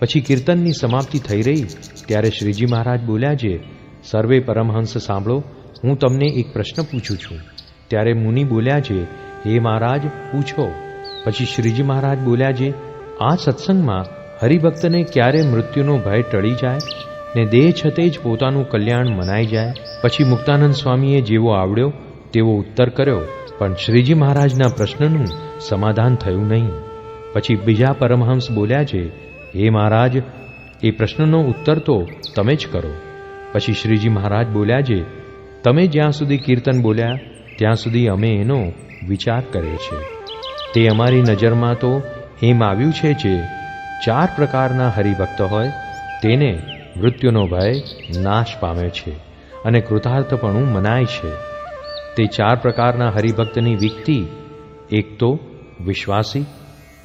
પછી કીર્તનની સમાપ્તિ થઈ રહી ત્યારે શ્રીજી મહારાજ બોલ્યા છે, સર્વે પરમહંસ સાંભળો, હું તમને એક પ્રશ્ન પૂછું છું. ત્યારે મુનિ બોલ્યા છે, હે મહારાજ પૂછો. પછી શ્રીજી મહારાજ બોલ્યા છે, આ સત્સંગમાં હરિભક્તને ક્યારે મૃત્યુનો ભય ટળી જાય ને દેહ છતે જ પોતાનું કલ્યાણ મનાઈ જાય. પછી મુક્તાનંદ સ્વામીએ જેવો આવડ્યો તેવો ઉત્તર કર્યો, પણ શ્રીજી મહારાજના પ્રશ્નનું સમાધાન થયું નહીં. પછી બીજા પરમહંસ બોલ્યા છે, હે મહારાજ, એ પ્રશ્નનો ઉત્તર તો તમે જ કરો. પછી શ્રીજી મહારાજ બોલ્યા છે, તમે જ્યાં સુધી કીર્તન બોલ્યા ત્યાં સુધી અમે એનો વિચાર કરીએ છીએ. તે અમારી નજરમાં તો એમ આવ્યું છે જે 4 પ્રકારના હરિભક્ત હોય તેને મૃત્યુનો ભય નાશ પામે છે અને કૃતાર્થપણું મનાય છે. તે 4 પ્રકારના હરિભક્તની વિકતિ, એક તો વિશ્વાસી,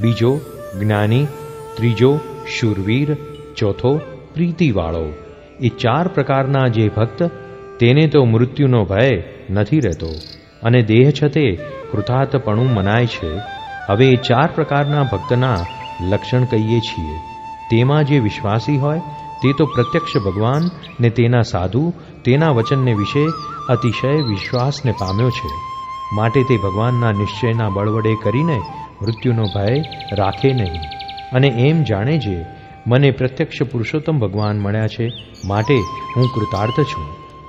બીજો જ્ઞાની, ત્રીજો શૂરવીર, ચોથો પ્રીતિવાળો. એ 4 પ્રકારના જે ભક્ત તેને તો મૃત્યુનો ભય નથી રહેતો અને દેહ છતે કૃતાર્થપણું મનાય છે. હવે એ 4 પ્રકારના ભક્તના લક્ષણ કહીએ છીએ. તેમાં જે વિશ્વાસી હોય તે તો પ્રત્યક્ષ ભગવાન ને તેના સાધુ, તેના વચનને વિશે અતિશય વિશ્વાસને પામ્યો છે. માટે તે ભગવાનના નિશ્ચયના બળ વડે કરીને મૃત્યુનો ભય રાખે નહીં અને એમ જાણે છે, મને પ્રત્યક્ષ પુરુષોત્તમ ભગવાન મળ્યા છે, માટે હું કૃતાર્થ છું.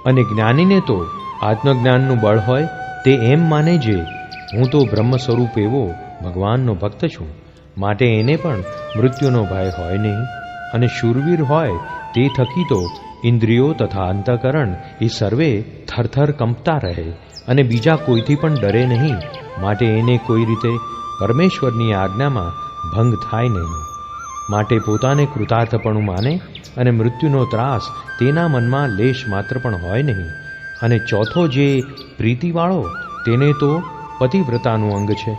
અને જ્ઞાનીને તો આત્મજ્ઞાનનું બળ હોય તે એમ માને છે, હું તો બ્રહ્મ સ્વરૂપ એવો ભગવાનનો ભક્ત છું, માટે એને પણ મૃત્યુનો ભય હોય નહીં. અને શૂરવીર હોય તે થકી તો ઇન્દ્રિયો તથા અંતઃકરણ એ સર્વે થરથર કંપતા રહે અને બીજા કોઈથી પણ ડરે નહીં, માટે એને કોઈ રીતે પરમેશ્વરની આજ્ઞામાં ભંગ થાય નહીં. માટે પોતાને કૃતાર્થપણું માને અને મૃત્યુનો ત્રાસ તેના મનમાં લેશ માત્ર પણ હોય નહીં. અને ચોથો જે પ્રીતિવાળો તેને તો પતિવ્રતાનું અંગ છે.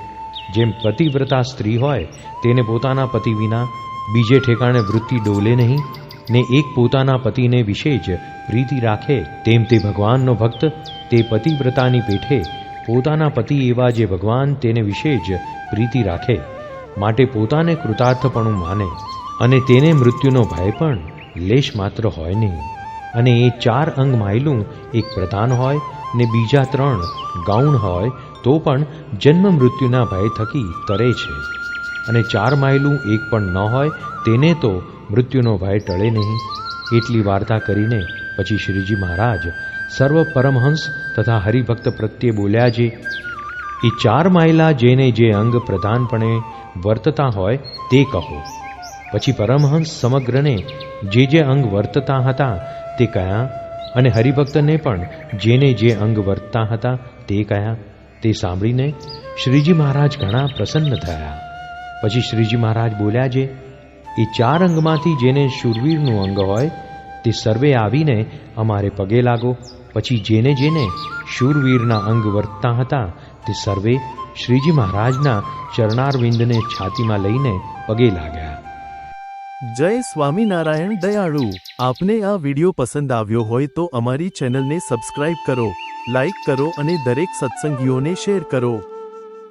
જેમ પતિવ્રતા સ્ત્રી હોય તેને પોતાના પતિ વિના બીજે ઠેકાણે વૃત્તિ ડોલે નહીં ને એક પોતાના પતિને વિશે જ પ્રીતિ રાખે, તેમ તે ભગવાનનો ભક્ત તે પતિવ્રતાની પેઠે પોતાના પતિ એવા જે ભગવાન તેને વિશે જ પ્રીતિ રાખે. માટે પોતાને કૃતાર્થપણું માને અને તેને મૃત્યુનો ભય પણ લેશ માત્ર હોય નહીં. અને એ 4 અંગ માયલું એક પ્રધાન હોય ને બીજા 3 ગૌણ હોય તો પણ જન્મ મૃત્યુના ભય થકી તરે છે. અને 4 માયલું એક પણ ન હોય તેને તો મૃત્યુનો ભય ટળે નહીં. એટલી વાર્તા કરીને પછી શ્રીજી મહારાજ સર્વ પરમહંસ તથા હરિભક્ત પ્રત્યે બોલ્યા છે, એ 4 માયલા જેને જે અંગ પ્રધાનપણે વર્તતા હોય તે કહો. પછી પરમહંસ સમગ્રને જે અંગ વર્તતા હતા તે કયા અને હરિભક્તને પણ જેને જે અંગ વર્તતા હતા તે કયા. તે સાંભળીને શ્રીજી મહારાજ ઘણા પ્રસન્ન થયા. પછી શ્રીજી મહારાજ બોલ્યા છે, એ 4 અંગમાંથી જેને શૂરવીરનું અંગ હોય તે સર્વે આવીને અમારે પગે લાગો. પછી જેને શૂરવીરના અંગ વર્તતા હતા તે સર્વે શ્રીજી મહારાજના ચરણારવિંદને છાતીમાં લઈને પગે લાગ્યા. જય સ્વામિનારાયણ દયાળુ. આપને આ વિડિયો પસંદ આવ્યો હોય તો અમારી ચેનલને સબસ્ક્રાઇબ કરો, લાઈક કરો અને દરેક સત્સંગીઓને શેર કરો.